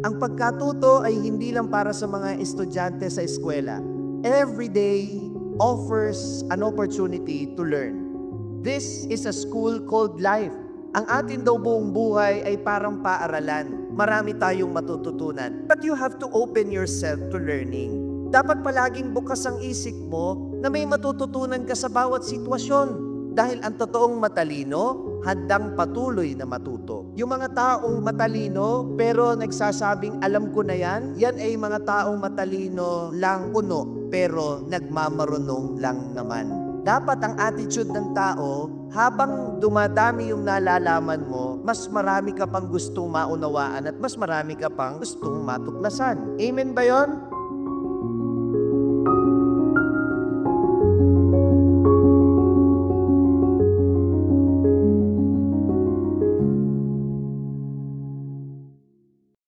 Ang pagkatuto ay hindi lang para sa mga estudyante sa eskwela. Every day offers an opportunity to learn. This is a school called life. Ang atin daw buong buhay ay parang paaralan. Marami tayong matututunan. But you have to open yourself to learning. Dapat palaging bukas ang isip mo na may matututunan ka sa bawat sitwasyon. Dahil ang totoong matalino, handang patuloy na matuto. Yung mga taong matalino pero nagsasabing alam ko na yan, yan ay mga taong matalino lang puno pero nagmamarunong lang naman. Dapat ang attitude ng tao, habang dumadami yung nalalaman mo, mas marami ka pang gustong maunawaan at mas marami ka pang gustong matuklasan. Amen ba yon?